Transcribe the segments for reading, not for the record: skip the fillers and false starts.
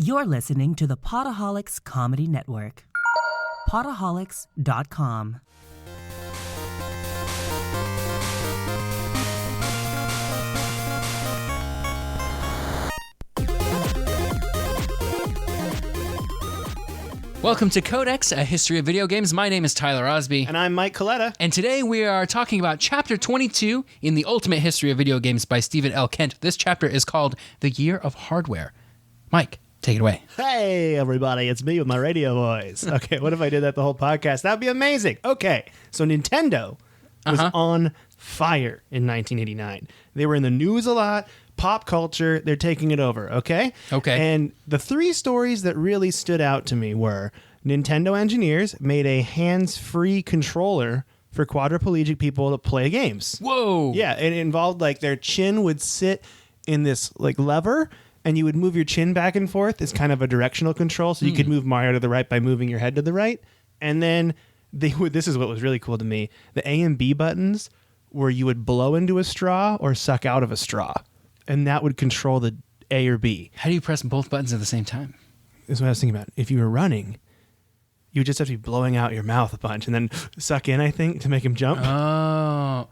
You're listening to the Potaholics Comedy Network. Potaholics.com. Welcome to Codex, a history of video games. My name is Tyler Osby. And I'm Mike Coletta. And today we are talking about Chapter 22 in the Ultimate History of Video Games by Stephen L. Kent. This chapter is called The Year of Hardware. Mike, take it away. Hey, everybody. It's me with my radio voice. Okay, what if I did that the whole podcast? That would be amazing. Okay, so Nintendo was on fire in 1989. They were in the news a lot. Pop culture, they're taking it over, okay? Okay. And the three stories that really stood out to me were Nintendo engineers made a hands-free controller for quadriplegic people to play games. Whoa. Yeah, it involved like their chin would sit in this like lever and you would move your chin back and forth as kind of a directional control so you could move Mario to the right by moving your head to the right. And then they would, this is what was really cool to me, the A and B buttons where you would blow into a straw or suck out of a straw. And that would control the A or B. How do you press both buttons at the same time? This is what I was thinking about. If you were running, you would just have to be blowing out your mouth a bunch and then suck in, I think, to make him jump. Oh.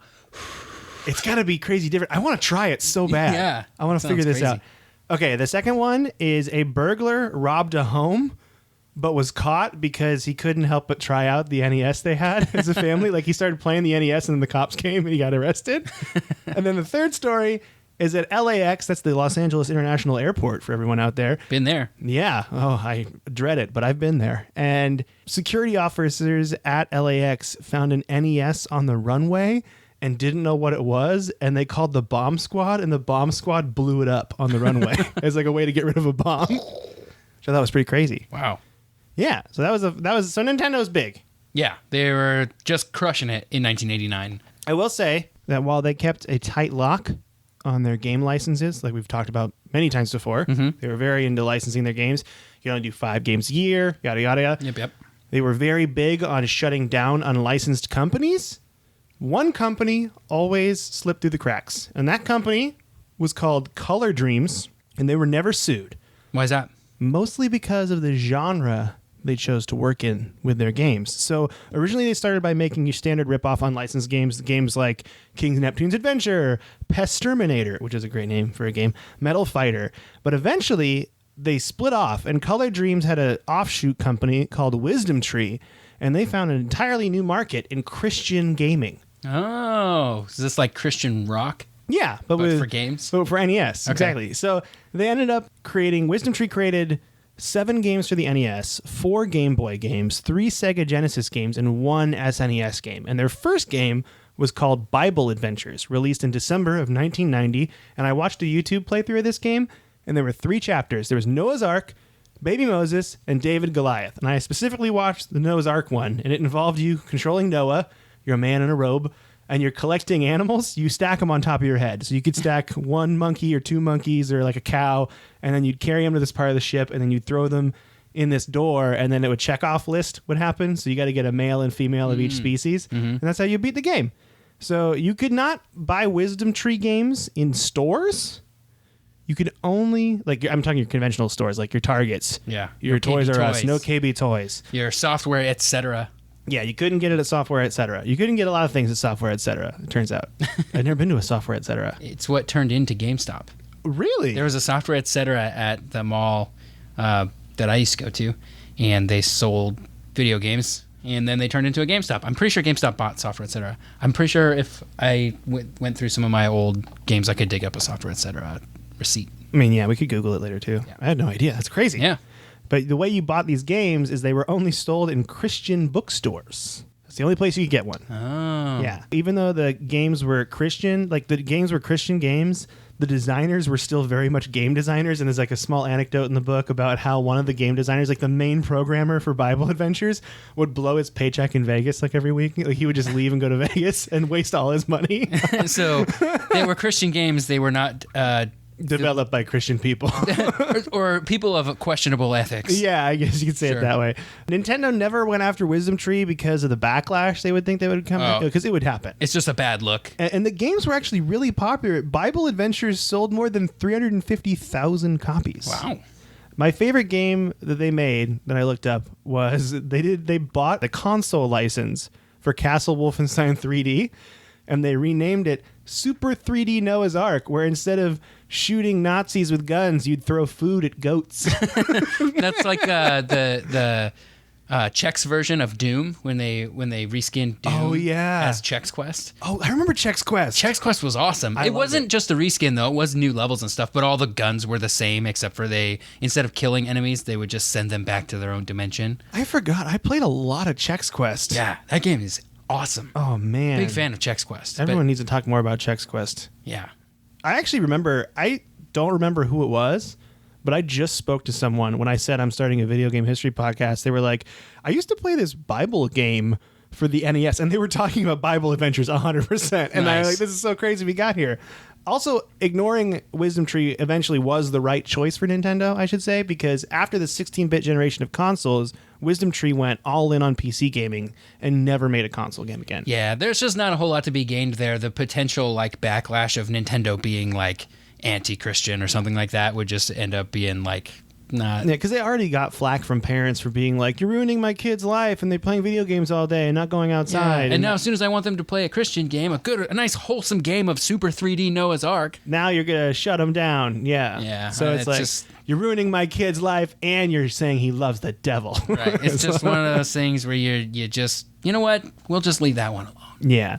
It's got to be crazy different. I want to try it so bad. Yeah. I want to figure this crazy. out. Okay, the second one is a burglar robbed a home but was caught because he couldn't help but try out the NES they had as a family. Like he started playing the NES and then the cops came and he got arrested. And then the third story is at LAX, that's the Los Angeles International Airport for everyone out there. Been there. Yeah. Oh, I dread it, but I've been there. And security officers at LAX found an NES on the runway and didn't know what it was, and they called the bomb squad, and the bomb squad blew it up on the runway as like a way to get rid of a bomb. Which I thought was pretty crazy. Wow. Yeah. So so Nintendo's big. Yeah, they were just crushing it in 1989. I will say that while they kept a tight lock on their game licenses, like we've talked about many times before. They were very into licensing their games. You only do 5 games a year, yada, yada, yada. Yep. They were very big on shutting down unlicensed companies. One company always slipped through the cracks, and that company was called Color Dreams, and they were never sued. Why is that? Mostly because of the genre they chose to work in with their games. So originally they started by making your standard rip-off unlicensed games like King's Neptune's Adventure, Pestterminator, which is a great name for a game, Metal Fighter. But eventually they split off, and Color Dreams had an offshoot company called Wisdom Tree, and they found an entirely new market in Christian gaming. Oh, is this like Christian rock? Yeah, But for games? But for NES, Okay. exactly. So they ended up Wisdom Tree created 7 games for the NES, 4 Game Boy games, 3 Sega Genesis games, and 1 SNES game. And their first game was called Bible Adventures, released in December of 1990. And I watched a YouTube playthrough of this game, and there were 3 chapters. There was Noah's Ark, Baby Moses, and David Goliath. And I specifically watched the Noah's Ark one, and it involved you controlling Noah. You're a man in a robe, and you're collecting animals. You stack them on top of your head. So you could stack 1 monkey or 2 monkeys or like a cow, and then you'd carry them to this part of the ship, and then you'd throw them in this door, and then it would check off list would happen. So you got to get a male and female of each species, and that's how you beat the game. So you could not buy Wisdom Tree games in stores. You could only, like, I'm talking your conventional stores, like your Targets, your Toys R Us, no KB Toys, your software, etc. Yeah, you couldn't get it at Software Etc. You couldn't get a lot of things at Software Etc. It turns out. I've never been to a Software Etc. It's what turned into GameStop. Really? There was a Software Etc. at the mall that I used to go to, and they sold video games, and then they turned into a GameStop. I'm pretty sure GameStop bought Software Etc. I'm pretty sure if I went through some of my old games, I could dig up a Software Etc. receipt. I mean, yeah, we could Google it later, too. Yeah. I had no idea. That's crazy. Yeah. But the way you bought these games is they were only sold in Christian bookstores. That's the only place you could get one. Oh. Yeah. Even though the games were Christian, like the games were Christian games, the designers were still very much game designers. And there's like a small anecdote in the book about how one of the game designers, like the main programmer for Bible Adventures, would blow his paycheck in Vegas like every week. Like he would just leave and go to Vegas and waste all his money. So they were Christian games. They were not developed by Christian people. or people of questionable ethics. Yeah, I guess you could say Sure. it that way. Nintendo never went after Wisdom Tree because of the backlash they would think they would come, because it would happen. It's just a bad look. And the games were actually really popular. Bible Adventures sold more than 350,000 copies. Wow. My favorite game that they made that I looked up was they bought the console license for Castle Wolfenstein 3D, and they renamed it Super 3D Noah's Ark, where instead of shooting Nazis with guns, you'd throw food at goats. That's like the Chex version of Doom when they reskinned Doom. Oh, yeah. As Chex Quest. Oh, I remember Chex Quest. Chex Quest was awesome. It wasn't just a reskin though; it was new levels and stuff. But all the guns were the same, except for instead of killing enemies, they would just send them back to their own dimension. I forgot. I played a lot of Chex Quest. Yeah, that game is awesome. Oh man, Big fan of Chex Quest. Everyone needs to talk more about Chex Quest. Yeah. I actually remember. I don't remember who it was, but I just spoke to someone when I said I'm starting a video game history podcast. They were like, I used to play this Bible game for the NES, and they were talking about Bible Adventures 100%. And I'm like, this is so crazy we got here. Also, ignoring Wisdom Tree eventually was the right choice for Nintendo, I should say, because after the 16-bit generation of consoles, Wisdom Tree went all in on PC gaming and never made a console game again. Yeah, there's just not a whole lot to be gained there. The potential like backlash of Nintendo being like anti-Christian or something like that would just end up being like not. Yeah, because they already got flack from parents for being like, you're ruining my kid's life and they're playing video games all day and not going outside. Yeah. And now as soon as I want them to play a Christian game, a nice wholesome game of Super 3D Noah's Ark, now you're going to shut them down. Yeah. Yeah. So it's like, just, you're ruining my kid's life and you're saying he loves the devil. Right. It's just one of those things where you just, you know what? We'll just leave that one alone. Yeah.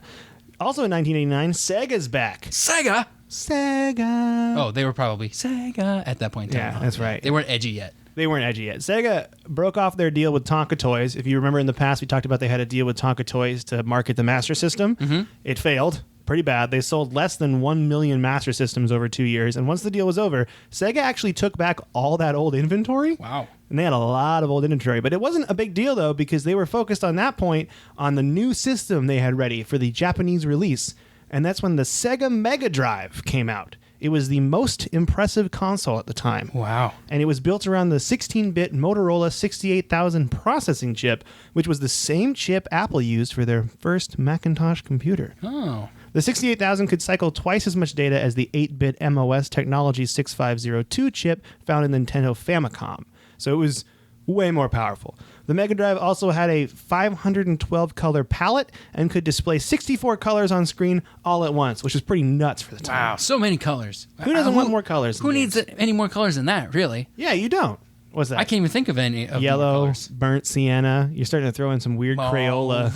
Also in 1989, Sega's back. Sega? Sega. They were probably Sega at that point in time. Yeah, that's right. They weren't edgy yet. They weren't edgy yet. Sega broke off their deal with Tonka Toys. If you remember in the past, we talked about they had a deal with Tonka Toys to market the Master System. Mm-hmm. It failed pretty bad. They sold less than 1 million Master Systems over 2 years. And once the deal was over, Sega actually took back all that old inventory. Wow. And they had a lot of old inventory. But it wasn't a big deal, though, because they were focused on that point on the new system they had ready for the Japanese release. And that's when the Sega Mega Drive came out. It was the most impressive console at the time. Wow. And it was built around the 16-bit Motorola 68000 processing chip, which was the same chip Apple used for their first Macintosh computer. Oh. The 68000 could cycle twice as much data as the 8-bit MOS Technology 6502 chip found in the Nintendo Famicom. So it was way more powerful. The Mega Drive also had a 512-color palette and could display 64 colors on screen all at once, which is pretty nuts for the time. Wow, so many colors. Who doesn't want more colors? Who needs any more colors than that, really? Yeah, you don't. What's that? I can't even think of any of Yellow, more colors. burnt sienna. You're starting to throw in some weird Crayola.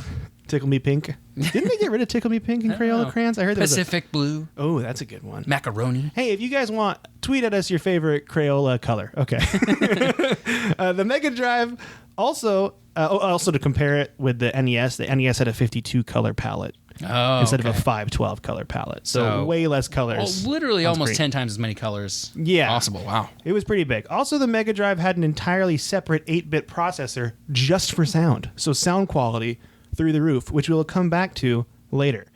Tickle Me Pink. Didn't they get rid of Tickle Me Pink and Crayola crayons? I heard there was Pacific Blue. Oh, that's a good one. Macaroni. Hey, if you guys want, tweet at us your favorite Crayola color. Okay. The Mega Drive also to compare it with the NES had a 52-color palette instead of a 512-color palette. So way less colors. Literally almost 10 times as many colors possible. Wow. It was pretty big. Also, the Mega Drive had an entirely separate 8-bit processor just for sound. So sound quality through the roof, which we'll come back to later.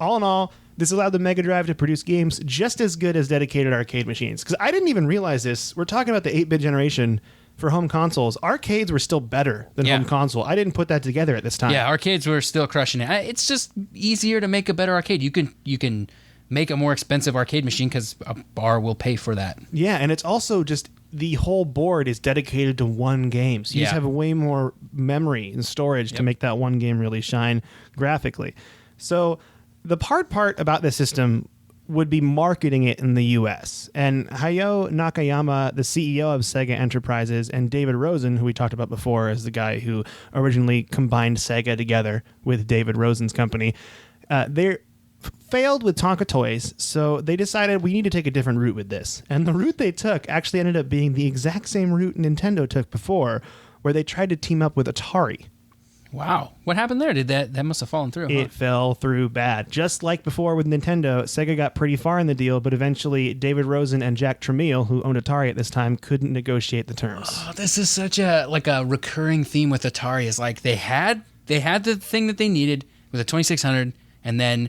All in all, this allowed the Mega Drive to produce games just as good as dedicated arcade machines. Because I didn't even realize this. We're talking about the 8-bit generation for home consoles. Arcades were still better than home console. I didn't put that together at this time. Yeah, arcades were still crushing it. It's just easier to make a better arcade. You can make a more expensive arcade machine because a bar will pay for that. Yeah, and it's also just the whole board is dedicated to one game. So you just have way more memory and storage to make that one game really shine graphically. So the hard part about this system would be marketing it in the U.S. And Hayao Nakayama, the CEO of Sega Enterprises, and David Rosen, who we talked about before as the guy who originally combined Sega together with David Rosen's company, they failed with Tonka Toys, so they decided we need to take a different route with this. And the route they took actually ended up being the exact same route Nintendo took before, where they tried to team up with Atari. Wow. What happened there? That must have fallen through, huh? It fell through bad. Just like before with Nintendo, Sega got pretty far in the deal, but eventually David Rosen and Jack Tramiel, who owned Atari at this time, couldn't negotiate the terms. Oh, this is such a recurring theme with Atari. Is like they had the thing that they needed with the 2600, and then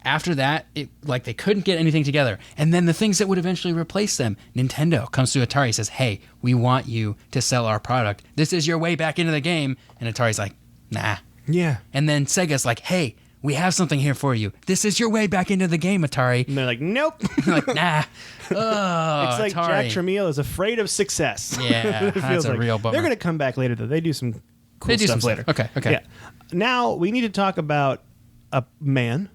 after that, they couldn't get anything together. And then the things that would eventually replace them, Nintendo comes to Atari and says, "Hey, we want you to sell our product. This is your way back into the game." And Atari's like, "Nah." Yeah. And then Sega's like, "Hey, we have something here for you. This is your way back into the game, Atari. And they're like, nope. Like, nah. Oh, It's like Atari. Jack Tramiel is afraid of success. Yeah, It that's feels a like. real bummer. They're going to come back later, though. They do some cool stuff later. Okay. Yeah. Now we need to talk about a man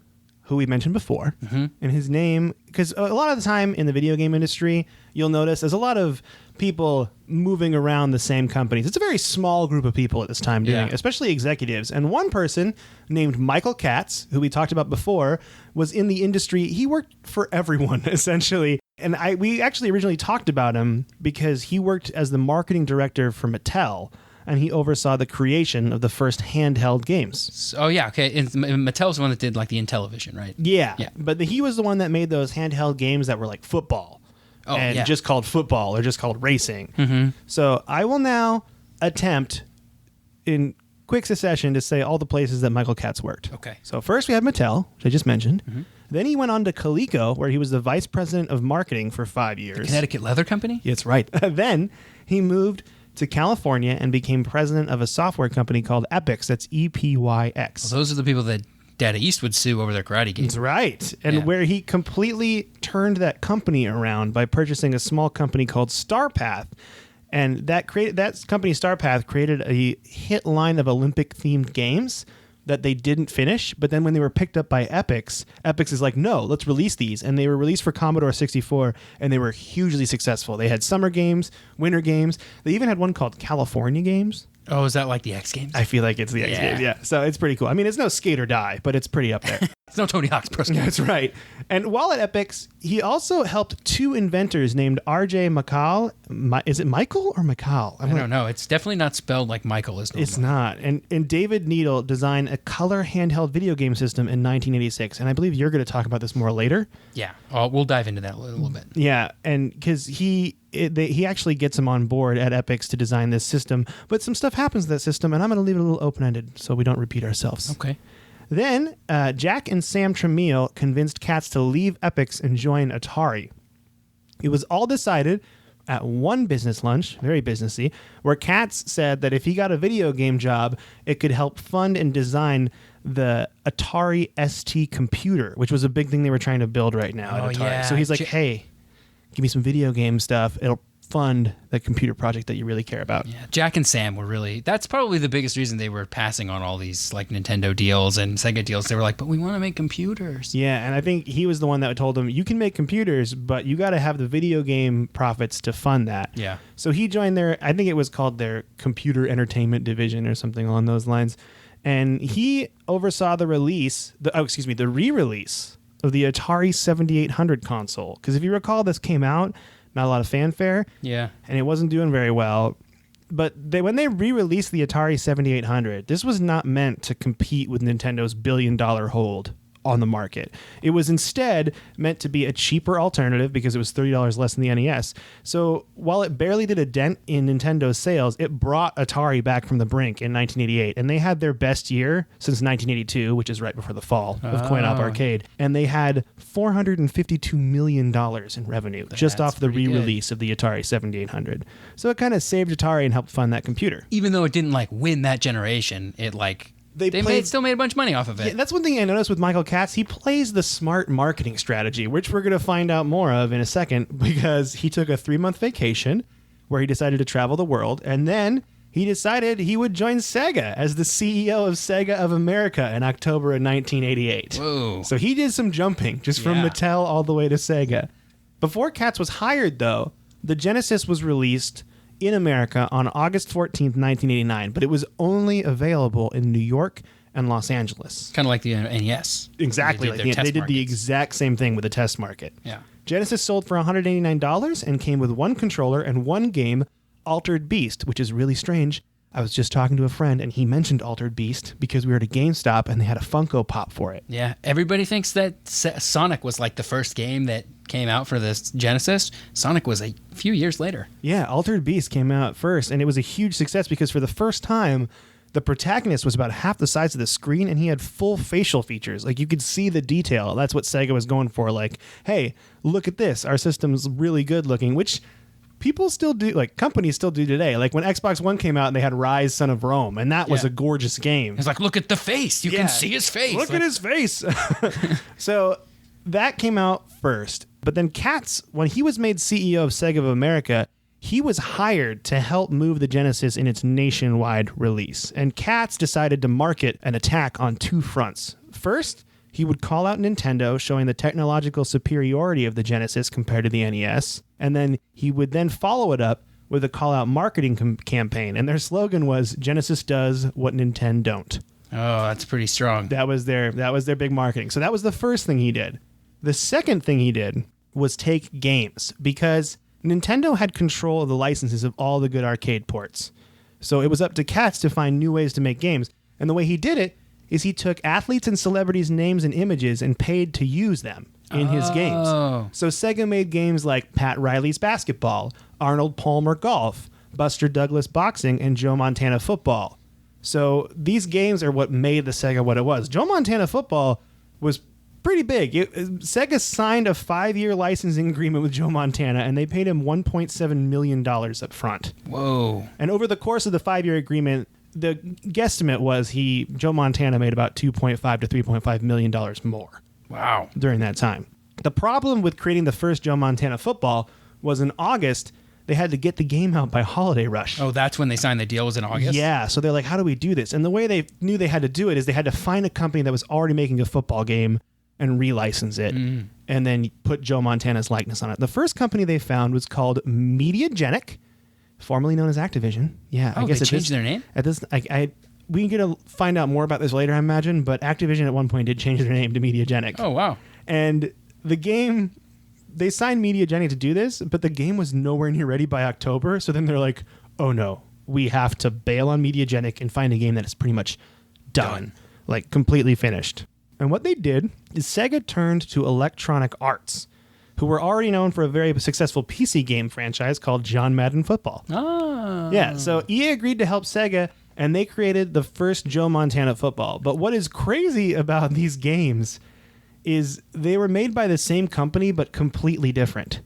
who we mentioned before, and his name, because a lot of the time in the video game industry, you'll notice there's a lot of people moving around the same companies. It's a very small group of people at this time doing it, especially executives. And one person named Michael Katz, who we talked about before, was in the industry. He worked for everyone, essentially. And we actually originally talked about him because he worked as the marketing director for Mattel, and he oversaw the creation of the first handheld games. Oh, yeah. Okay. And Mattel's the one that did like the Intellivision, right? Yeah. Yeah. But he was the one that made those handheld games that were like football. Oh, and yeah. just called football or just called racing. So I will now attempt in quick succession to say all the places that Michael Katz worked. Okay. So first we had Mattel, which I just mentioned. Then he went on to Coleco, where he was the vice president of marketing for 5 years. Connecticut Leather Company? Yeah, that's right. Then he moved to California and became president of a software company called Epyx. That's EPYX. Those are the people that Data East would sue over their karate games. That's right. And Yeah. where he completely turned that company around by purchasing a small company called StarPath. And that company StarPath created a hit line of Olympic themed games that they didn't finish, but then when they were picked up by Epyx is like, no, let's release these. And they were released for Commodore 64, and they were hugely successful. They had summer games, winter games. They even had one called California Games. Oh, is that like the X Games? I feel like it's the X Yeah. Games, yeah. So it's pretty cool. I mean, it's no Skate or Die, but it's pretty up there. It's no Tony Hawk's Pro Skater. That's right. And while at Epyx, he also helped two inventors named R.J. McCall. Is it Michael or McCall? I don't know. It's definitely not spelled like Michael is. It's not. And David Needle designed a color handheld video game system in 1986. And I believe you're going to talk about this more later. Yeah. We'll dive into that a little bit. Yeah, and because he actually gets him on board at Epyx to design this system, but some stuff happens to that system, and I'm going to leave it a little open-ended so we don't repeat ourselves. Okay. Then Jack and Sam Tramiel convinced Katz to leave Epyx and join Atari. It was all decided at one business lunch, very businessy, where Katz said that if he got a video game job, it could help fund and design the Atari ST computer, which was a big thing they were trying to build right now at Atari. Yeah. So he's like, hey, give me some video game stuff. It'll fund the computer project that you really care about. Yeah. Jack and Sam were really, that's probably the biggest reason they were passing on all these like Nintendo deals and Sega deals. They were like, but we want to make computers. Yeah, and I think he was the one that told him, you can make computers, but you got to have the video game profits to fund that. Yeah. So he joined I think it was called their computer entertainment division or something along those lines. And he oversaw the re-release of the Atari 7800 console. Because if you recall, this came out, not a lot of fanfare. Yeah. And it wasn't doing very well. But when they re-released the Atari 7800, this was not meant to compete with Nintendo's billion-dollar hold on the market. It was instead meant to be a cheaper alternative because it was $30 less than the NES. So while it barely did a dent in Nintendo's sales, it brought Atari back from the brink in 1988. And they had their best year since 1982, which is right before the fall of Coin-Op Arcade. And they had $452 million in revenue just off the re-release of the Atari 7800. So it kind of saved Atari and helped fund that computer. Even though it didn't like win that generation, it like they still made a bunch of money off of it. Yeah, that's one thing I noticed with Michael Katz. He plays the smart marketing strategy, which we're going to find out more of in a second, because he took a 3-month vacation where he decided to travel the world, and then he decided he would join Sega as the CEO of Sega of America in October of 1988. Whoa. So he did some jumping just from Mattel all the way to Sega. Before Katz was hired, though, the Genesis was released in America on August 14th, 1989, but it was only available in New York and Los Angeles. Kind of like the NES. Exactly. They did the exact same thing with the test market. Yeah. Genesis sold for $189 and came with one controller and one game, Altered Beast, which is really strange. I was just talking to a friend, and he mentioned Altered Beast because we were at a GameStop, and they had a Funko Pop for it. Yeah, everybody thinks that Sonic was like the first game that came out for this Genesis. Sonic was a few years later. Yeah, Altered Beast came out first, and it was a huge success because for the first time, the protagonist was about half the size of the screen, and he had full facial features. Like, you could see the detail. That's what Sega was going for. Like, hey, look at this. Our system's really good looking, which people still do, like companies still do today. Like when Xbox One came out and they had Rise, Son of Rome, and that was a gorgeous game. It's like, look at the face. You can see his face. Look at his face. So that came out first. But then Katz, when he was made CEO of Sega of America, he was hired to help move the Genesis in its nationwide release. And Katz decided to market an attack on two fronts. First, he would call out Nintendo, showing the technological superiority of the Genesis compared to the NES. And then he would then follow it up with a call-out marketing campaign. And their slogan was, Genesis does what Nintendo don't. Oh, that's pretty strong. That was their big marketing. So that was the first thing he did. The second thing he did was take games, because Nintendo had control of the licenses of all the good arcade ports. So it was up to Katz to find new ways to make games. And the way he did it is he took athletes and celebrities' names and images and paid to use them in his games. So Sega made games like Pat Riley's basketball, Arnold Palmer golf, Buster Douglas boxing, and Joe Montana football. So these games are what made the Sega what it was. Joe Montana football was pretty big. Sega signed a 5-year licensing agreement with Joe Montana, and they paid him $1.7 million up front. Whoa. And over the course of the 5-year agreement, the guesstimate was Joe Montana made about $2.5 to $3.5 million more. Wow. During that time. The problem with creating the first Joe Montana football was in August, they had to get the game out by Holiday Rush. Oh, that's when they signed the deal, was in August? Yeah, so they're like, how do we do this? And the way they knew they had to do it is they had to find a company that was already making a football game and relicense it, and then put Joe Montana's likeness on it. The first company they found was called Mediagenic, formerly known as Activision. Yeah, I guess they changed their name? At this, we get to find out more about this later, I imagine, but Activision at one point did change their name to Mediagenic. Oh, wow. And the game, they signed Mediagenic to do this, but the game was nowhere near ready by October, so then they're like, oh no, we have to bail on Mediagenic and find a game that is pretty much done. Like completely finished. And what they did is Sega turned to Electronic Arts, who were already known for a very successful PC game franchise called John Madden Football. Oh. Yeah, so EA agreed to help Sega, and they created the first Joe Montana football. But what is crazy about these games is they were made by the same company, but completely different.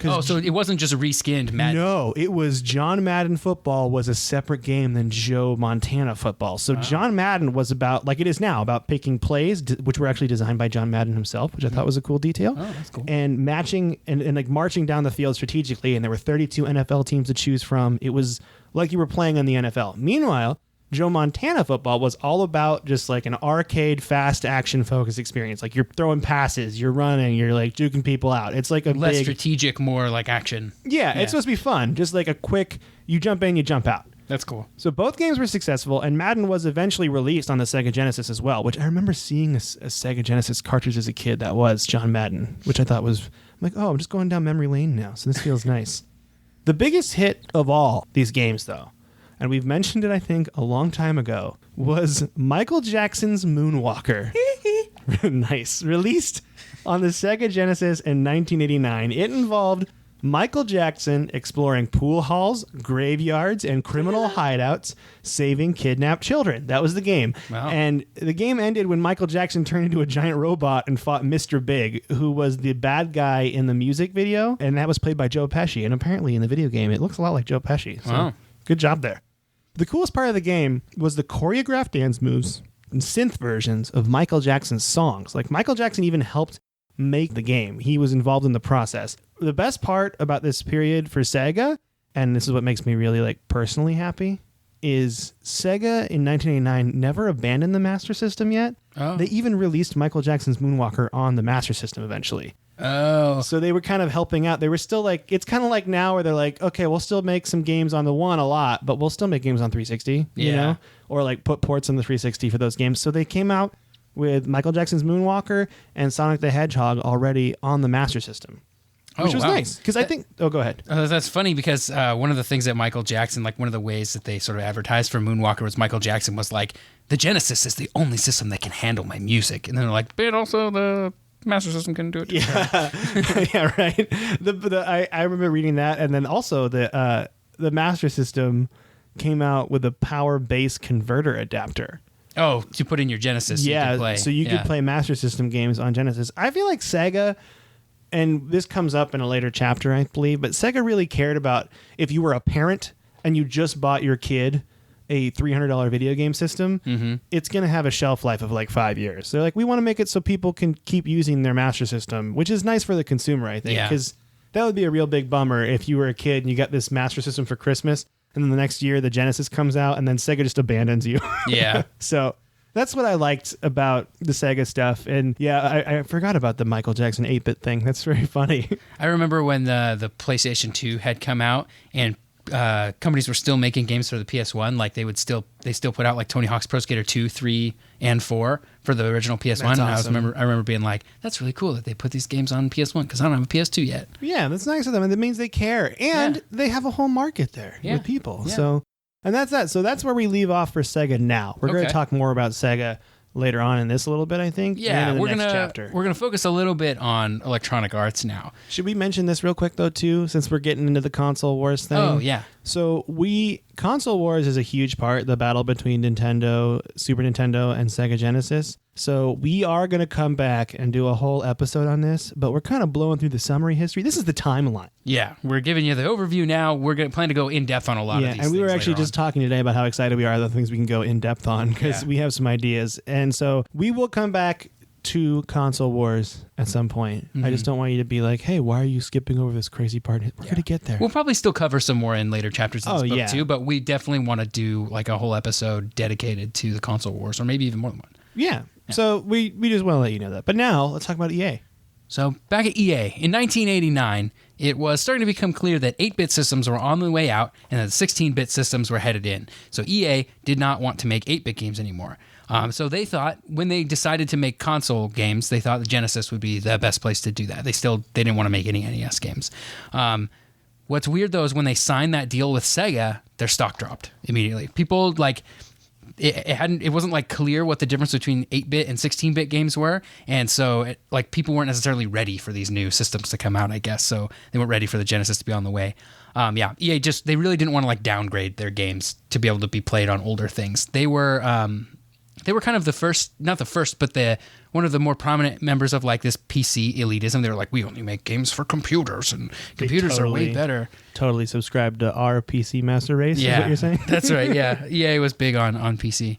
Oh, so it wasn't just a reskinned Madden. No, it was John Madden Football was a separate game than Joe Montana Football. So John Madden was about, like it is now, about picking plays, which were actually designed by John Madden himself, which I thought was a cool detail. Oh, that's cool. And matching and like marching down the field strategically, and there were 32 NFL teams to choose from. It was like you were playing in the NFL. Meanwhile, Joe Montana Football was all about just like an arcade, fast action focused experience. Like you're throwing passes, you're running, you're like juking people out. It's like a less strategic, more like action. Yeah, it's supposed to be fun. Just like a quick, you jump in, you jump out. That's cool. So both games were successful, and Madden was eventually released on the Sega Genesis as well, which I remember seeing a Sega Genesis cartridge as a kid that was John Madden, which I thought was, I'm like, oh, I'm just going down memory lane now, so this feels nice. The biggest hit of all these games, though, and we've mentioned it, I think, a long time ago, was Michael Jackson's Moonwalker. Nice. Released on the Sega Genesis in 1989. It involved Michael Jackson exploring pool halls, graveyards, and criminal hideouts, saving kidnapped children. That was the game. Wow. And the game ended when Michael Jackson turned into a giant robot and fought Mr. Big, who was the bad guy in the music video, and that was played by Joe Pesci. And apparently in the video game, it looks a lot like Joe Pesci. So wow. Good job there. The coolest part of the game was the choreographed dance moves and synth versions of Michael Jackson's songs. Like Michael Jackson even helped make the game. He was involved in the process. The best part about this period for Sega, and this is what makes me really like personally happy, is Sega in 1989 never abandoned the Master System yet. Oh. They even released Michael Jackson's Moonwalker on the Master System eventually. Oh. So they were kind of helping out. They were still like, it's kind of like now where they're like, okay, we'll still make some games on the One a lot, but we'll still make games on 360, you know? Or like put ports on the 360 for those games. So they came out with Michael Jackson's Moonwalker and Sonic the Hedgehog already on the Master System. Which was nice. Because I think... Oh, go ahead. That's funny because one of the things that Michael Jackson, like one of the ways that they sort of advertised for Moonwalker was Michael Jackson was like, the Genesis is the only system that can handle my music. And then they're like, but also the Master System can do it. Yeah, yeah, right. I remember reading that. And then also the Master System came out with a power base converter adapter. Oh, to put in your Genesis. Yeah, you can play. so you could play Master System games on Genesis. I feel like Sega and this comes up in a later chapter, I believe, but Sega really cared about if you were a parent and you just bought your kid a $300 video game system, it's going to have a shelf life of like 5 years. They're like, we want to make it so people can keep using their Master System, which is nice for the consumer, I think, because that would be a real big bummer if you were a kid and you got this Master System for Christmas, and then the next year the Genesis comes out, and then Sega just abandons you. Yeah. So that's what I liked about the Sega stuff. And yeah, I forgot about the Michael Jackson 8-bit thing. That's very funny. I remember when the PlayStation 2 had come out and companies were still making games for the PS1. Like they still put out like Tony Hawk's Pro Skater 2, 3, and 4 for the original PS1. That's And awesome. I remember being like, that's really cool that they put these games on PS1 because I don't have a PS2 yet. Yeah, that's nice of them. And that means they care. And they have a whole market there with people. Yeah. So, and that's that. So that's where we leave off for Sega now. We're going to talk more about Sega later on in this a little bit, I think. Yeah, and in the we're next gonna chapter. we're gonna focus a little bit on Electronic Arts now. Should we mention this real quick though too, since we're getting into the console wars thing? Oh yeah. So console wars is a huge part, the battle between Nintendo, Super Nintendo, and Sega Genesis. So we are going to come back and do a whole episode on this, but we're kind of blowing through the summary history. This is the timeline. Yeah, we're giving you the overview now. We're going to plan to go in depth on a lot of these. And we were things actually later just talking today about how excited we are, the things we can go in depth on, because we have some ideas. And so we will come back to console wars at some point. I just don't want you to be like, hey, why are you skipping over this crazy part? We're going to get there. We'll probably still cover some more in later chapters of this book too, but we definitely want to do like a whole episode dedicated to the console wars, or maybe even more than one. Yeah. So we just want to let you know that. But now let's talk about EA. So back at EA, in 1989, it was starting to become clear that 8-bit systems were on the way out and that 16-bit systems were headed in. So EA did not want to make 8-bit games anymore. So they thought, when they decided to make console games, they thought the Genesis would be the best place to do that. They didn't want to make any NES games. What's weird, though, is when they signed that deal with Sega, their stock dropped immediately. People, like... It wasn't like clear what the difference between 8-bit and 16-bit games were, and so people weren't necessarily ready for these new systems to come out, I guess. So they weren't ready for the Genesis to be on the way. EA they really didn't want to like downgrade their games to be able to be played on older things. They were kind of the first, not the first, but one of the more prominent members of like this PC elitism. They were like, we only make games for computers, and computers are way better. Totally subscribed to our PC master race, is what you're saying? That's right, yeah. EA was big on PC.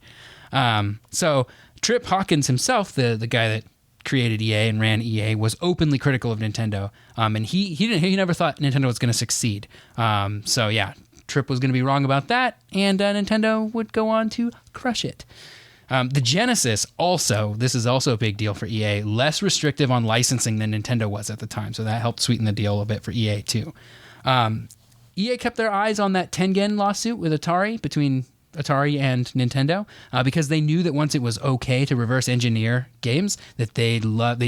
So Trip Hawkins himself, the guy that created EA and ran EA, was openly critical of Nintendo. And he never thought Nintendo was going to succeed. So yeah, Trip was going to be wrong about that, and Nintendo would go on to crush it. The Genesis this is also a big deal for EA, less restrictive on licensing than Nintendo was at the time, so that helped sweeten the deal a bit for EA too. EA kept their eyes on that Tengen lawsuit with Atari, between Atari and Nintendo, because they knew that once it was okay to reverse engineer games, that they'd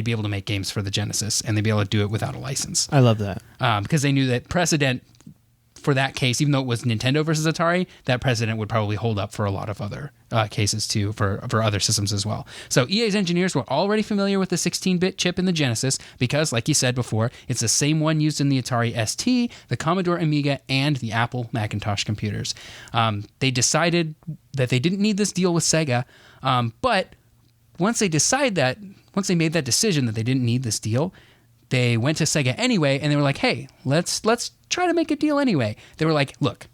be able to make games for the Genesis, and they'd be able to do it without a license. I love that. Because they knew that precedent for that case, even though it was Nintendo versus Atari, that precedent would probably hold up for a lot of other cases too, for other systems as well. So EA's engineers were already familiar with the 16-bit chip in the Genesis because, like you said before, it's the same one used in the Atari ST, the Commodore Amiga, and the Apple Macintosh computers. They decided that they didn't need this deal with Sega, but once they made that decision that they didn't need this deal, they went to Sega anyway, and they were like, hey, let's try to make a deal anyway. They were like, look,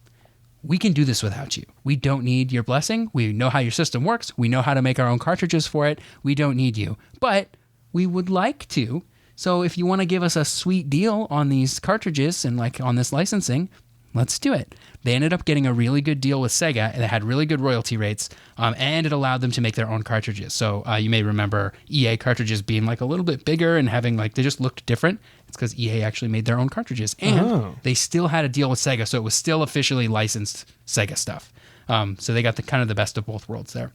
we can do this without you. We don't need your blessing. We know how your system works. We know how to make our own cartridges for it. We don't need you. But we would like to. So if you want to give us a sweet deal on these cartridges and like on this licensing, let's do it. They ended up getting a really good deal with Sega, and it had really good royalty rates, and it allowed them to make their own cartridges. So you may remember EA cartridges being like a little bit bigger and having like, they just looked different. It's because EA actually made their own cartridges, and they still had a deal with Sega, so it was still officially licensed Sega stuff. So they got the kind of the best of both worlds there.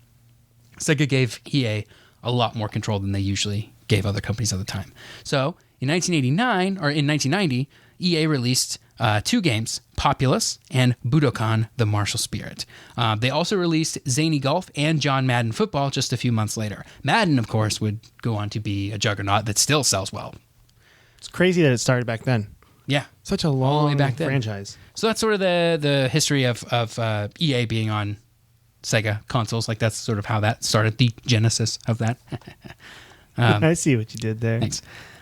Sega gave EA a lot more control than they usually gave other companies at the time. So in 1990, EA released 2 games, Populous and Budokan the Martial Spirit. They also released Zany Golf and John Madden Football just a few months later. Madden, of course, would go on to be a juggernaut that still sells well. It's crazy that it started back then. Yeah. Such a long back then. franchise. So that's sort of the history of EA being on Sega consoles. Like that's sort of how that started, the genesis of that. I see what you did there. Thanks.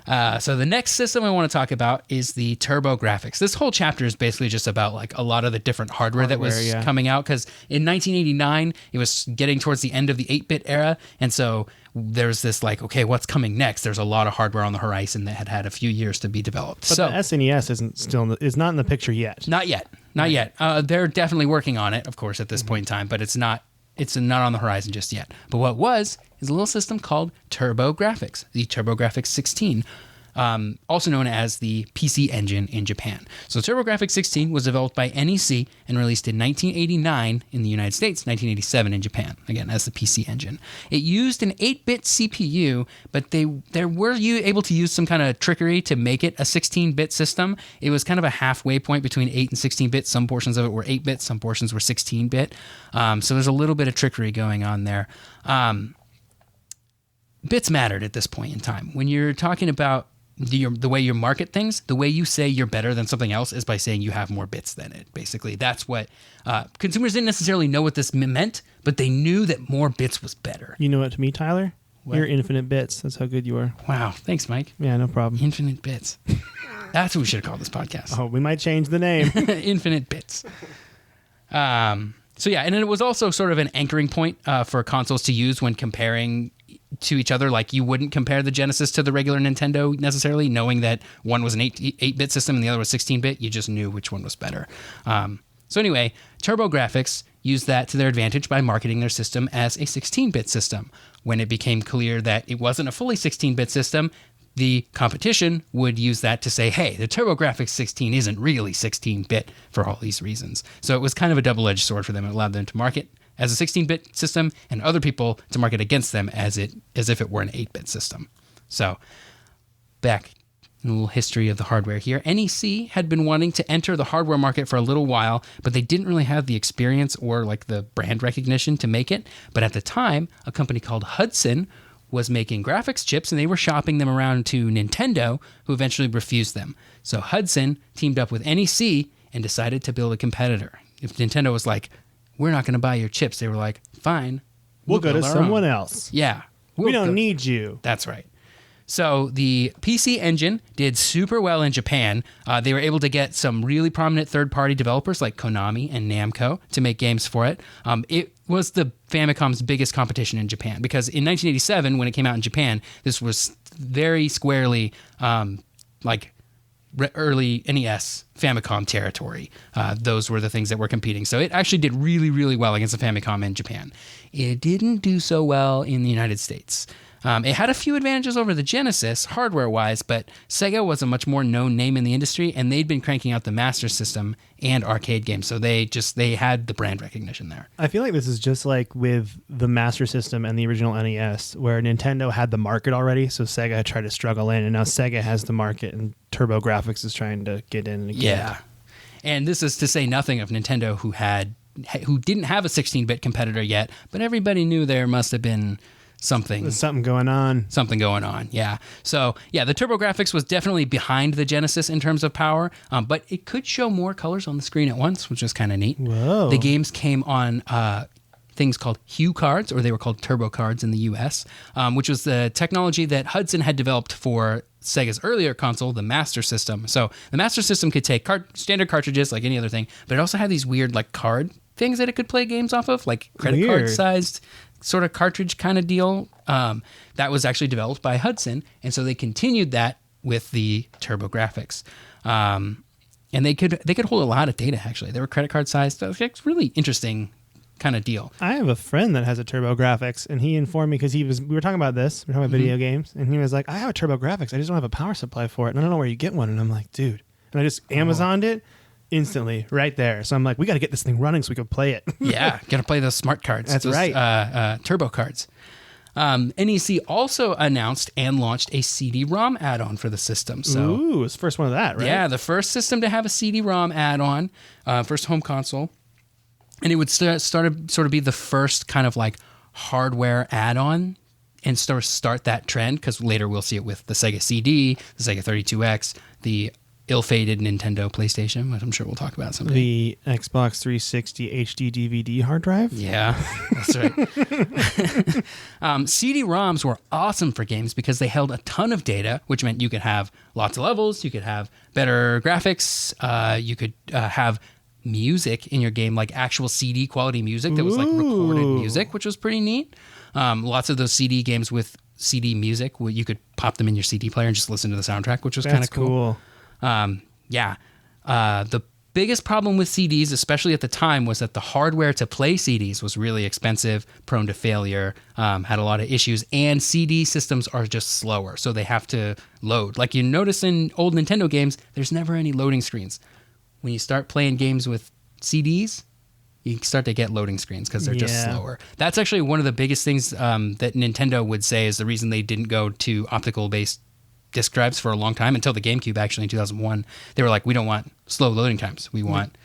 So the next system I want to talk about is the TurboGrafx. This whole chapter is basically just about like a lot of the different hardware that was coming out, because in 1989 it was getting towards the end of the 8-bit era, and so there's this like, okay, what's coming next? There's a lot of hardware on the horizon that had a few years to be developed. But so the SNES is not in the picture yet. Not yet. They're definitely working on it, of course, at this point in time, but it's not on the horizon just yet. But what was is a little system called TurboGrafx, the TurboGrafx 16, also known as the PC Engine in Japan. So TurboGrafx 16 was developed by NEC and released in 1989 in the United States, 1987 in Japan, again, as the PC Engine. It used an 8-bit CPU, but they were able to use some kind of trickery to make it a 16-bit system. It was kind of a halfway point between 8 and 16-bit. Some portions of it were 8-bit, some portions were 16-bit. So there's a little bit of trickery going on there. Bits mattered at this point in time. When you're talking about the way you market things, the way you say you're better than something else is by saying you have more bits than it. Basically, that's what consumers didn't necessarily know what this meant, but they knew that more bits was better. You know what to me, Tyler? What? You're infinite bits. That's how good you are. Wow. Thanks, Mike. Yeah, no problem. Infinite bits. That's what we should have called this podcast. Oh, we might change the name. Infinite bits. So yeah, and it was also sort of an anchoring point for consoles to use when comparing to each other. Like, you wouldn't compare the Genesis to the regular Nintendo necessarily, knowing that one was an 8-bit system and the other was 16-bit. You just knew which one was better. So anyway, TurboGrafx used that to their advantage by marketing their system as a 16-bit system. When it became clear that it wasn't a fully 16-bit system, the competition would use that to say, hey, the TurboGrafx 16 isn't really 16-bit for all these reasons. So it was kind of a double-edged sword for them. It allowed them to market as a 16-bit system and other people to market against them as if it were an 8-bit system. So back in a little history of the hardware here, NEC had been wanting to enter the hardware market for a little while, but they didn't really have the experience or like the brand recognition to make it. But at the time, a company called Hudson was making graphics chips, and they were shopping them around to Nintendo, who eventually refused them. So Hudson teamed up with NEC and decided to build a competitor. If Nintendo was like, we're not going to buy your chips, they were like, fine, We'll go to someone own. else. Yeah. We don't need you. That's right. So the PC Engine did super well in Japan. They were able to get some really prominent third-party developers like Konami and Namco to make games for it. It was the Famicom's biggest competition in Japan, because in 1987, when it came out in Japan, this was very squarely early NES Famicom territory. Those were the things that were competing. So it actually did really, really well against the Famicom in Japan. It didn't do so well in the United States. It had a few advantages over the Genesis, hardware-wise, but Sega was a much more known name in the industry, and they'd been cranking out the Master System and arcade games, so they had the brand recognition there. I feel like this is just like with the Master System and the original NES, where Nintendo had the market already, so Sega tried to struggle in, and now Sega has the market, and TurboGrafx is trying to get in again. Yeah, and this is to say nothing of Nintendo, who didn't have a 16-bit competitor yet, but everybody knew there must have been There's something going on. Something going on, yeah. So, yeah, the TurboGrafx was definitely behind the Genesis in terms of power, but it could show more colors on the screen at once, which was kind of neat. Whoa. The games came on things called Hue cards, or they were called Turbo cards in the US, which was the technology that Hudson had developed for Sega's earlier console, the Master System. So the Master System could take standard cartridges like any other thing, but it also had these weird like card things that it could play games off of, like credit card sized sort of cartridge kind of deal. That was actually developed by Hudson, and so they continued that with the TurboGrafx. And they could hold a lot of data, actually. They were credit card sized. It's really interesting kind of deal. I have a friend that has a TurboGrafx, and he informed me, because we were talking about this, we were talking about video games, and he was like, I have a TurboGrafx, I just don't have a power supply for it, and I don't know where you get one. And I'm like, dude. And I just Amazoned it instantly right there. So I'm like, we got to get this thing running so we can play it. Yeah, got to play those smart cards. That's right. Turbo cards. NEC also announced and launched a CD-ROM add-on for the system. So, ooh, it's the first one of that, right? Yeah, the first system to have a CD-ROM add-on, first home console. And it would sort of be the first kind of like hardware add-on and start that trend, because later we'll see it with the Sega CD, the Sega 32X, the ill-fated Nintendo PlayStation, which I'm sure we'll talk about someday. The Xbox 360 HD DVD hard drive. Yeah, that's right. CD-ROMs were awesome for games because they held a ton of data, which meant you could have lots of levels, you could have better graphics, you could have music in your game, like actual CD quality music that was like recorded music, which was pretty neat. Lots of those CD games with CD music, where you could pop them in your CD player and just listen to the soundtrack, which was kind of cool. The biggest problem with CDs, especially at the time, was that the hardware to play CDs was really expensive, prone to failure, had a lot of issues, and CD systems are just slower, so they have to load. Like you notice in old Nintendo games, there's never any loading screens. When you start playing games with CDs, you start to get loading screens because they're just slower. That's actually one of the biggest things that Nintendo would say is the reason they didn't go to optical-based disk drives for a long time, until the GameCube actually in 2001. They were like, we don't want slow loading times. We want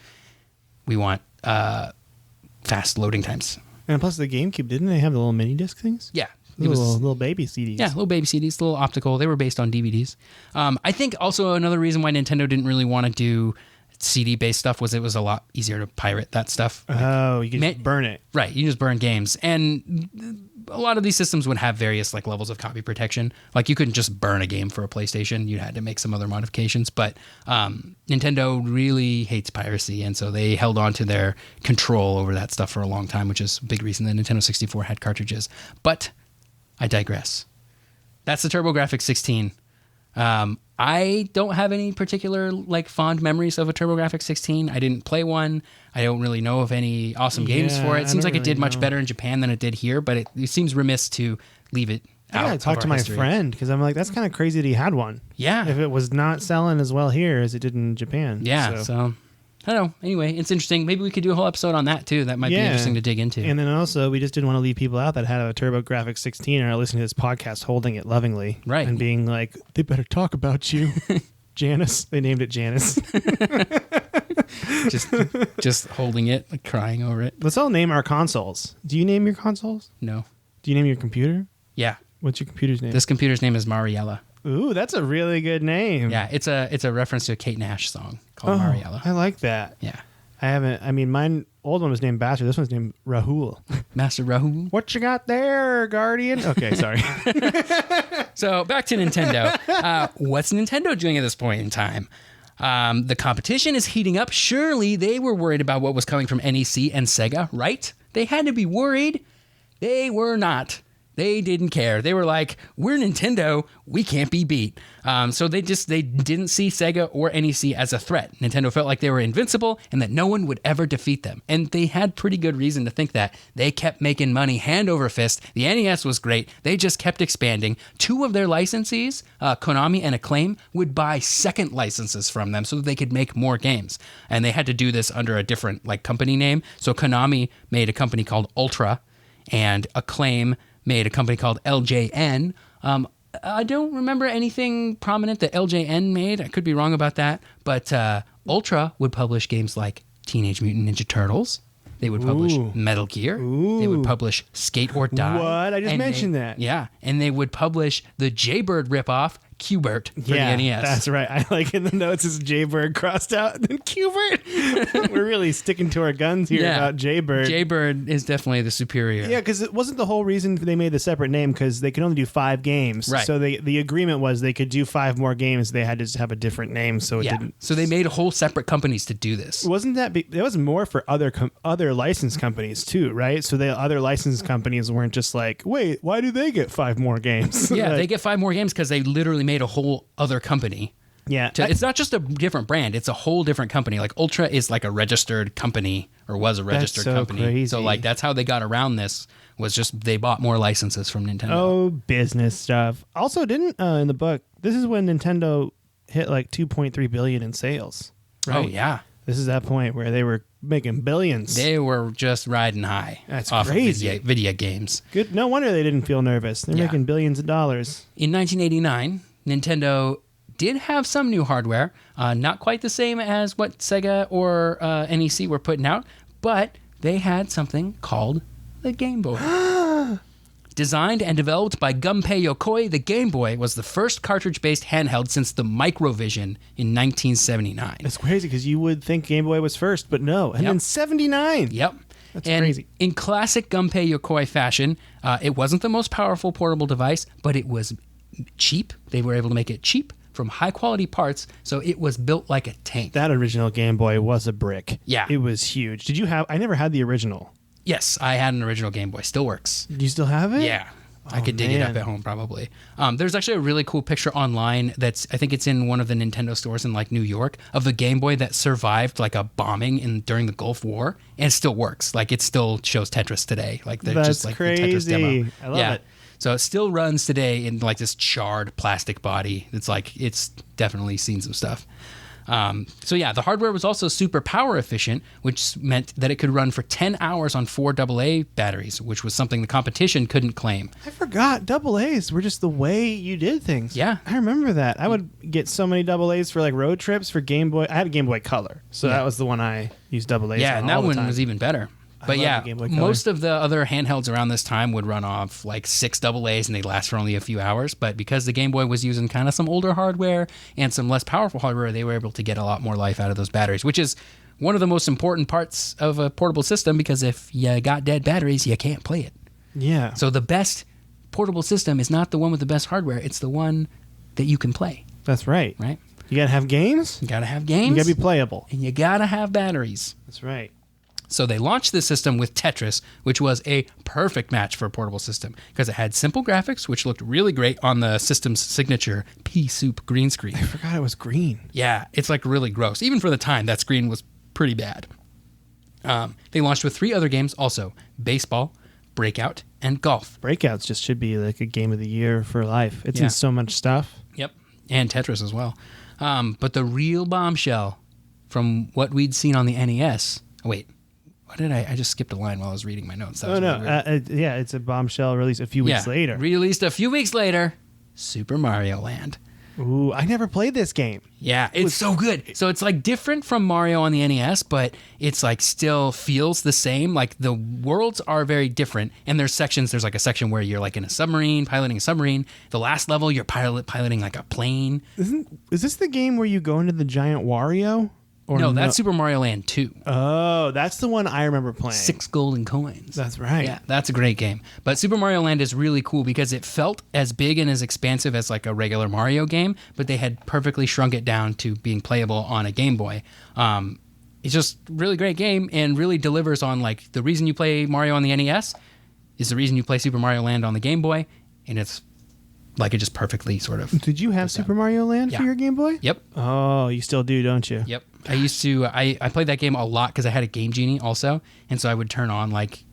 fast loading times. And plus the GameCube, didn't they have the little mini disc things? Yeah. Little baby CDs. Yeah, little baby CDs, little optical. They were based on DVDs. I think also another reason why Nintendo didn't really want to do CD-based stuff was it was a lot easier to pirate that stuff. Oh, you can just burn it. Right, you just burn games. And a lot of these systems would have various like levels of copy protection. Like you couldn't just burn a game for a PlayStation. You had to make some other modifications. But Nintendo really hates piracy, and so they held on to their control over that stuff for a long time, which is a big reason that Nintendo 64 had cartridges. But I digress. That's the TurboGrafx 16. I don't have any particular like fond memories of a TurboGrafx 16. I didn't play one. I don't really know of any awesome games for it. It seems like it did much better in Japan than it did here, but it seems remiss to leave it out. I talked to my friend because I'm like, that's kind of crazy that he had one. Yeah. If it was not selling as well here as it did in Japan. Yeah. So I don't know. Anyway, it's interesting. Maybe we could do a whole episode on that too. That might be interesting to dig into. And then also, we just didn't want to leave people out that had a TurboGrafx 16 and are listening to this podcast holding it lovingly. Right. And being like, they better talk about you. Janice. They named it Janice. just holding it, like crying over it. Let's all name our consoles. Do you name your consoles? No. Do you name your computer? Yeah. What's your computer's name? This computer's name is Mariella. Ooh, that's a really good name. Yeah, it's a reference to a Kate Nash song called Mariella. I like that. Yeah. Mine old one was named Bastard. This one's named Rahul. Master Rahul. What you got there, Guardian? Okay, sorry. So back to Nintendo. What's Nintendo doing at this point in time? The competition is heating up. Surely they were worried about what was coming from NEC and Sega, right? They had to be worried. They were not. They didn't care. They were like, we're Nintendo. We can't be beat. So they didn't see Sega or NEC as a threat. Nintendo felt like they were invincible and that no one would ever defeat them. And they had pretty good reason to think that. They kept making money hand over fist. The NES was great. They just kept expanding. Two of their licensees, Konami and Acclaim, would buy second licenses from them so that they could make more games. And they had to do this under a different like company name. So Konami made a company called Ultra, and Acclaim made a company called LJN. I don't remember anything prominent that LJN made. I could be wrong about that. But Ultra would publish games like Teenage Mutant Ninja Turtles. They would publish Metal Gear. They would publish Skate or Die. What? I just mentioned that. Yeah. And they would publish the Jaybird ripoff, Q*bert, for the NES. That's right. I like in the notes it's Jaybird crossed out and then Q*bert. We're really sticking to our guns here about Jaybird. Jaybird is definitely the superior. Yeah, because it wasn't the whole reason they made the separate name because they could only do 5 games. Right. So the agreement was they could do 5 more games. They had to just have a different name, so it didn't. So they made whole separate companies to do this. Wasn't that? There was more for other license companies too, right? So the other license companies weren't just like, wait, why do they get 5 more games? Yeah, like, they get 5 more games because they literally made a whole other company. Yeah. It's not just a different brand. It's a whole different company. Like Ultra is like a registered company or was a registered company. Crazy. So like that's how they got around this was just they bought more licenses from Nintendo. Oh, business stuff. Also, didn't in the book, this is when Nintendo hit like 2.3 billion in sales. Right? Oh, yeah. This is that point where they were making billions. They were just riding high. That's off crazy. Of video games. Good. No wonder they didn't feel nervous. They're making billions of dollars. In 1989, Nintendo did have some new hardware, not quite the same as what Sega or NEC were putting out, but they had something called the Game Boy. Designed and developed by Gunpei Yokoi, the Game Boy was the first cartridge-based handheld since the Microvision in 1979. It's crazy because you would think Game Boy was first, but no. And then 79. Yep. That's and crazy. In classic Gunpei Yokoi fashion, it wasn't the most powerful portable device, but it was cheap. They were able to make it cheap from high-quality parts, so it was built like a tank. That original Game Boy was a brick. Yeah. It was huge. Did you have... I never had the original. Yes, I had an original Game Boy. Still works. Do you still have it? Yeah. I could dig it up at home probably. There's actually a really cool picture online that's, I think it's in one of the Nintendo stores in like New York, of the Game Boy that survived like a bombing during the Gulf War, and it still works. Like it still shows Tetris today. Like they're That's just like crazy. the Tetris demo. I love it. So it still runs today in like this charred plastic body. It's like, it's definitely seen some stuff. So yeah, the hardware was also super power efficient, which meant that it could run for 10 hours on 4 AA batteries, which was something the competition couldn't claim. I forgot AA's were just the way you did things. Yeah. I remember that. I would get so many AA's for like road trips for Game Boy. I had a Game Boy Color, so that was the one I used AA's Yeah, on and that all the one time. was even better. But love yeah, the Game Boy Color. most of the other handhelds around this time would run off like 6 AA's and they last for only a few hours. But because the Game Boy was using kind of some older hardware and some less powerful hardware, they were able to get a lot more life out of those batteries, which is one of the most important parts of a portable system, because if you got dead batteries, you can't play it. Yeah. So the best portable system is not the one with the best hardware. It's the one that you can play, That's right. right? You got to have games. You got to have games. You got to be playable. and you got to have batteries. That's right. So they launched this system with Tetris, which was a perfect match for a portable system because it had simple graphics, which looked really great on the system's signature pea soup green screen. I forgot it was green. Yeah, it's like really gross. Even for the time, that screen was pretty bad. They launched with 3 other games also: baseball, breakout, and golf. Breakouts just should be like a game of the year for life. It's Yeah. in so much stuff. Yep, and Tetris as well. But the real bombshell from what we'd seen on the NES... Oh, wait. What did I just skipped a line while I was reading my notes. That was really weird. Yeah, it's a bombshell release a few weeks later. Released a few weeks later, Super Mario Land. Ooh, I never played this game. Yeah, it's so good. So it's like different from Mario on the NES, but it's like still feels the same. Like the worlds are very different, and there's sections. There's like a section where you're like in a submarine, piloting a submarine. The last level, you're piloting like a plane. Is this the game where you go into the giant Wario? Or No, that's Super Mario Land 2. Oh, that's the one I remember playing. 6 golden coins. That's right. Yeah, that's a great game. But Super Mario Land is really cool because it felt as big and as expansive as like a regular Mario game, but they had perfectly shrunk it down to being playable on a Game Boy. It's just a really great game and really delivers on like the reason you play Mario on the NES is the reason you play Super Mario Land on the Game Boy, and it's like it just perfectly sort of... Did you have Super Mario Land for Yeah. your Game Boy? Yep. Oh, you still do, don't you? Yep. I used to, I played that game a lot because I had a Game Genie also. And so I would turn on like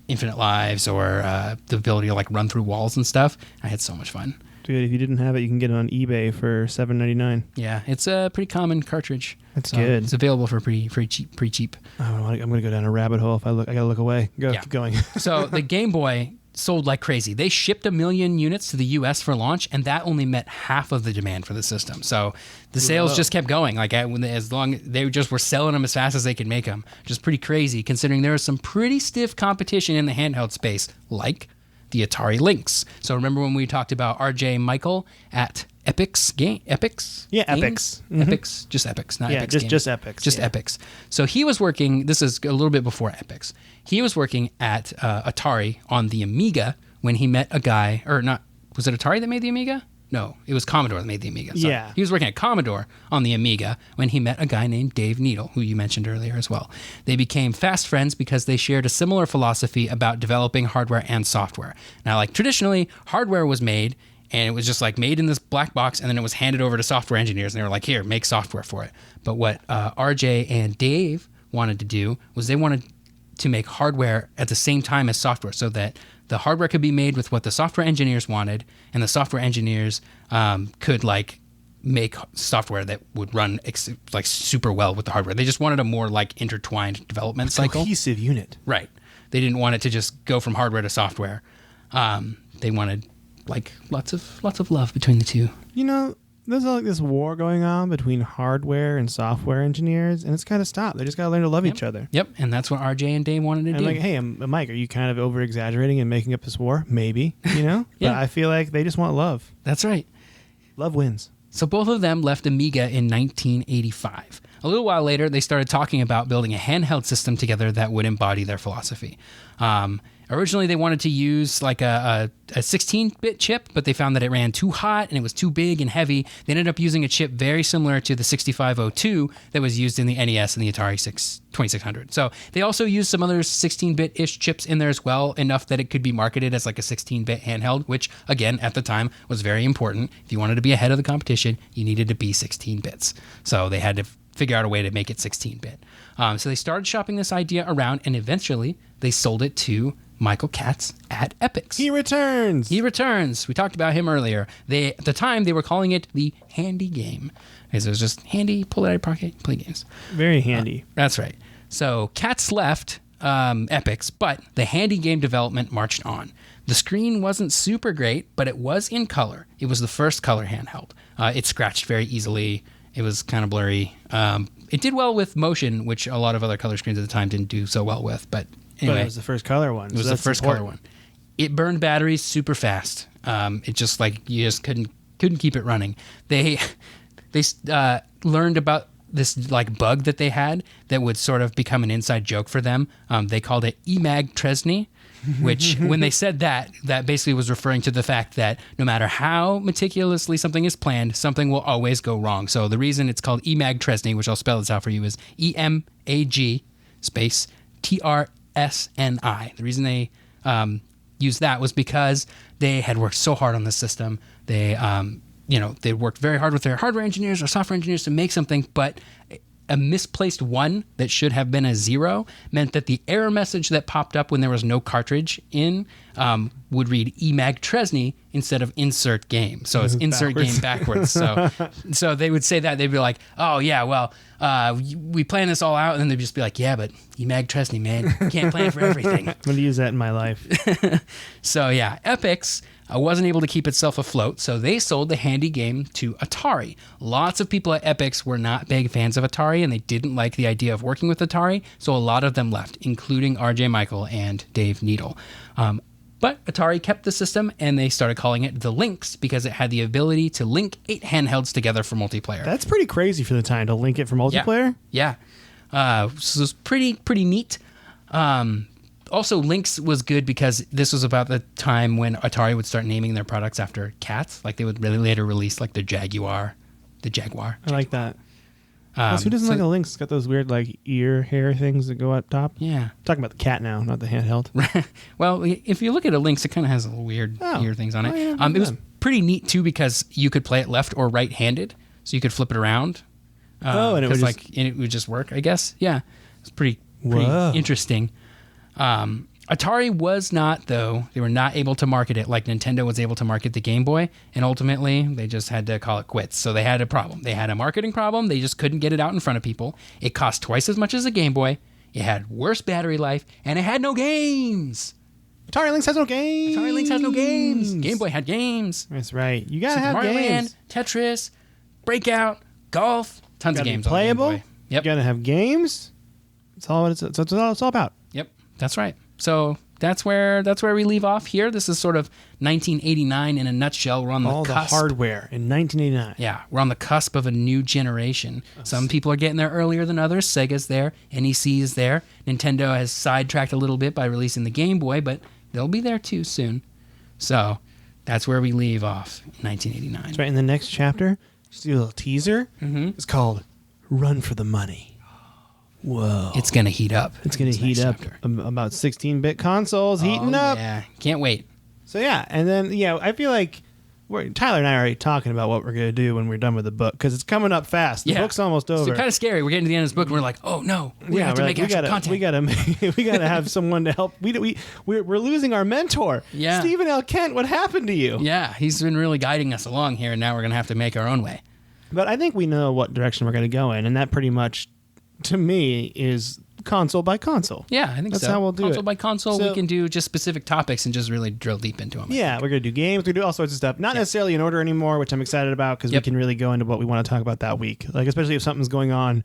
Infinite Lives or the ability to like run through walls and stuff. I had so much fun. Dude, if you didn't have it, you can get it on eBay for $7.99. Yeah, it's a pretty common cartridge. That's good. It's available for pretty cheap. I'm going to go down a rabbit hole if I look. I got to look away. Keep going. So the Game Boy sold like crazy. They shipped 1 million units to the US for launch, and that only met half of the demand for the system. So the sales just kept going. Like as long they just were selling them as fast as they could make them, which is pretty crazy considering there was some pretty stiff competition in the handheld space, like the Atari Lynx. So remember when we talked about RJ Michael at Epix game? Epix? Yeah, Games? Epix. Mhm. Epix, just Epix, not Yeah, Epix. just Games. Epix, Just yeah. Epix. So he was working. This is a little bit before Epix. He was working at Atari on the Amiga when he met a guy, or not? Was it Atari that made the Amiga? No, it was Commodore that made the Amiga. Sorry. Yeah. He was working at Commodore on the Amiga when he met a guy named Dave Needle, who you mentioned earlier as well. They became fast friends because they shared a similar philosophy about developing hardware and software. Now, like traditionally, hardware was made and it was just like made in this black box and then it was handed over to software engineers and they were like, here, make software for it. But what RJ and Dave wanted to do was they wanted to make hardware at the same time as software so that the hardware could be made with what the software engineers wanted, and the software engineers could like make software that would run like super well with the hardware. They just wanted a more like intertwined development cycle. Cohesive unit. Right. They didn't want it to just go from hardware to software. They wanted like lots of love between the two. You know, there's like this war going on between hardware and software engineers, and it's got to stop. They just got to learn to love each other. Yep, and that's what RJ and Dave wanted to do. Like, hey, Mike, are you kind of over exaggerating and making up this war? Maybe, Yeah. But I feel like they just want love. That's right. Love wins. So both of them left Amiga in 1985. A little while later, they started talking about building a handheld system together that would embody their philosophy. Originally, they wanted to use like a 16-bit chip, but they found that it ran too hot and it was too big and heavy. They ended up using a chip very similar to the 6502 that was used in the NES and the Atari 2600. So they also used some other 16-bit-ish chips in there as well, enough that it could be marketed as like a 16-bit handheld, which, again, at the time was very important. If you wanted to be ahead of the competition, you needed to be 16 bits. So they had to figure out a way to make it 16-bit. So they started shopping this idea around, and eventually they sold it to Michael Katz at Epix. He returns. We talked about him earlier. At the time, they were calling it the handy game. Because it was just handy, pull it out of your pocket, play games. Very handy. That's right. So Katz left Epix, but the handy game development marched on. The screen wasn't super great, but it was in color. It was the first color handheld. It scratched very easily. It was kind of blurry. It did well with motion, which a lot of other color screens at the time didn't do so well with. But anyway, But it was the first color one. it was the first color one. It burned batteries super fast. It just like you just couldn't keep it running. They learned about this like bug that they had that would sort of become an inside joke for them. They called it Emag Tresny, which when they said that basically was referring to the fact that no matter how meticulously something is planned, something will always go wrong. So the reason it's called Emag Tresny, which I'll spell this out for you, is EMAG space TRSNI. The reason they used that was because they had worked so hard on the system. They they worked very hard with their hardware engineers or software engineers to make something, but a misplaced 1 that should have been a 0 meant that the error message that popped up when there was no cartridge in would read Emag Tresny instead of insert game. So it's insert game backwards. So they would say that. They'd be like, oh, yeah, well, we planned this all out. And then they'd just be like, yeah, but Emag Tresny, man, you can't plan for everything. I'm going to use that in my life. So, yeah, Epix wasn't able to keep itself afloat, so they sold the handy game to Atari. Lots of people at Epix were not big fans of Atari, and they didn't like the idea of working with Atari, so a lot of them left, including RJ Michael and Dave Needle. But Atari kept the system, and they started calling it the Lynx because it had the ability to link 8 handhelds together for multiplayer. That's pretty crazy for the time to link it for multiplayer. Yeah. So it was pretty neat. Also, Lynx was good because this was about the time when Atari would start naming their products after cats. Like they would really later release like the Jaguar. I like that. Who doesn't like a Lynx? It's got those weird like ear hair things that go up top. Yeah. I'm talking about the cat now, not the handheld. Well, if you look at a Lynx, it kind of has little weird ear things on it. Yeah, it was pretty neat too because you could play it left or right-handed, so you could flip it around. And it would just work, I guess. Yeah, it's pretty interesting. Atari was not, though. They were not able to market it like Nintendo was able to market the Game Boy, and ultimately they just had to call it quits. So they had a problem. They had a marketing problem. They just couldn't get it out in front of people. It cost twice as much as a Game Boy. It had worse battery life, and it had no games. Atari Lynx has no games. Game Boy had games. That's right. You gotta have Mario games. Land, Tetris, Breakout, Golf, tons of games. Playable. On the Game Boy. Yep. You gotta have games. That's all it's all about. Yep. That's right. So that's where we leave off here. This is sort of 1989 in a nutshell. We're on the cusp. All the hardware in 1989. Yeah, we're on the cusp of a new generation. Some people are getting there earlier than others. Sega's there. NEC is there. Nintendo has sidetracked a little bit by releasing the Game Boy, but they'll be there too soon. So that's where we leave off in 1989. That's right. In the next chapter, just do a little teaser. Mm-hmm. It's called Run for the Money. Whoa. It's going to heat up. It's going to heat up. About 16-bit consoles heating up. Yeah, can't wait. So, yeah. And then, I feel like Tyler and I are already talking about what we're going to do when we're done with the book because it's coming up fast. The book's almost over. It's kind of scary. We're getting to the end of this book and we're like, oh, no. We have to make extra content. We got to have someone to help. We're losing our mentor. Yeah. Stephen L. Kent, what happened to you? Yeah, he's been really guiding us along here, and now we're going to have to make our own way. But I think we know what direction we're going to go in, and that pretty much, to me, is console by console. Yeah, I think That's so. how we'll do console it. by console, So- we can do just specific topics and just really drill deep into them. Yeah, we're going to do games. We're going to do all sorts of stuff. Not necessarily in order anymore, which I'm excited about because we Yep. can really go into what we want to talk about that week. Like, especially if something's going on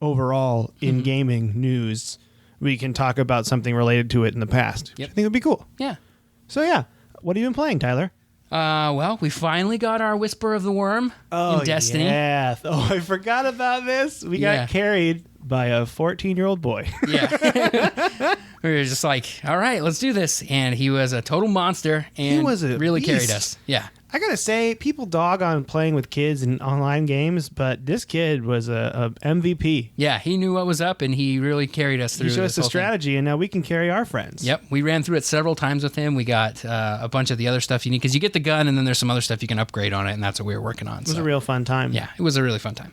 overall in gaming news, we can talk about something related to it in the past. Which Yep. I think would be cool. Yeah. So, yeah. What have you been playing, Tyler? Well, we finally got our Whisper of the Worm in Destiny. Yeah. Oh, I forgot about this. We Yeah. got carried by a 14-year-old boy. Yeah. We were just like, all right, let's do this. And he was a total monster and was a really beast. carried us. Yeah. I gotta say, people dog on playing with kids in online games, but this kid was a MVP. Yeah, he knew what was up and he really carried us through He showed us this the whole thing. strategy, and now we can carry our friends. Yep, we ran through it several times with him. We got a bunch of the other stuff you need because you get the gun and then there's some other stuff you can upgrade on it, and that's what we were working on. It was a real fun time. Yeah, it was a really fun time.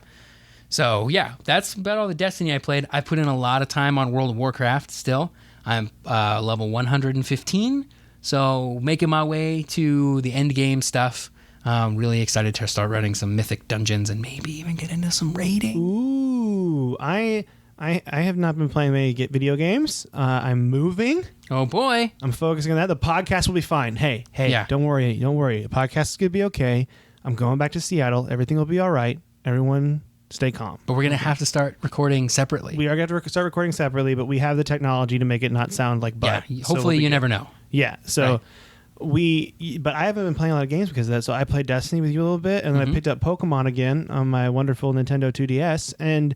So yeah, that's about all the Destiny I played. I put in a lot of time on World of Warcraft still. I'm level 115, so making my way to the end game stuff. Really excited to start running some mythic dungeons and maybe even get into some raiding. Ooh, I have not been playing many video games. I'm moving. Oh boy. I'm focusing on that. The podcast will be fine. Hey, Yeah. don't worry. The podcast is going to be okay. I'm going back to Seattle. Everything will be all right. Everyone stay calm. But we're going to have to start recording separately. We are going to have to start recording separately, but we have the technology to make it not sound like butt. Yeah, So hopefully we'll be you good. never know. Yeah, so Right. but I haven't been playing a lot of games because of that. So I played Destiny with you a little bit, and then I picked up Pokemon again on my wonderful Nintendo 2DS, and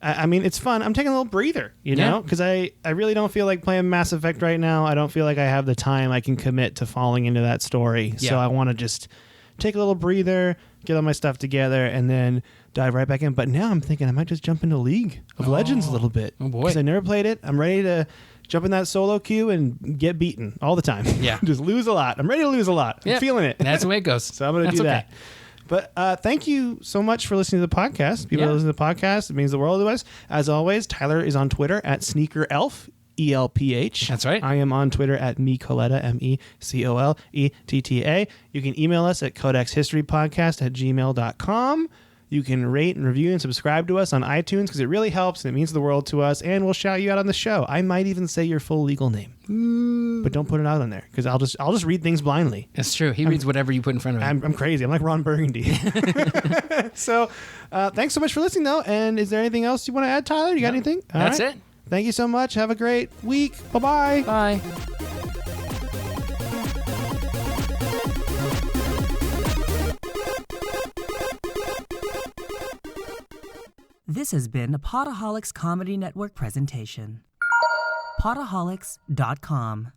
I mean, it's fun. I'm taking a little breather, you know, Yeah. because I really don't feel like playing Mass Effect right now. I don't feel like I have the time I can commit to falling into that story. So Yeah. I want to just take a little breather, get all my stuff together, and then dive right back in. But now I'm thinking I might just jump into League of Legends a little bit. Oh, boy. Because I never played it. I'm ready to jump in that solo queue and get beaten all the time. Yeah. Just lose a lot. I'm ready to lose a lot. I'm Yeah. feeling it. That's the way it goes. So I'm going to That's do okay. that. But thank you so much for listening to the podcast. People Yeah. that listen to the podcast, it means the world to us. As always, Tyler is on Twitter at SneakerElf, ELPH. That's right. I am on Twitter at Mecoletta, MECOLETTA. You can email us at codexhistorypodcast@gmail.com. You can rate and review and subscribe to us on iTunes because it really helps and it means the world to us. And we'll shout you out on the show. I might even say your full legal name, but don't put it out on there because I'll just read things blindly. It's true. He reads whatever you put in front of him. I'm crazy. I'm like Ron Burgundy. So, thanks so much for listening, though. And is there anything else you want to add, Tyler? You got anything? All That's right. it. Thank you so much. Have a great week. Bye-bye. Bye. This has been a Potaholics Comedy Network presentation. Potaholics.com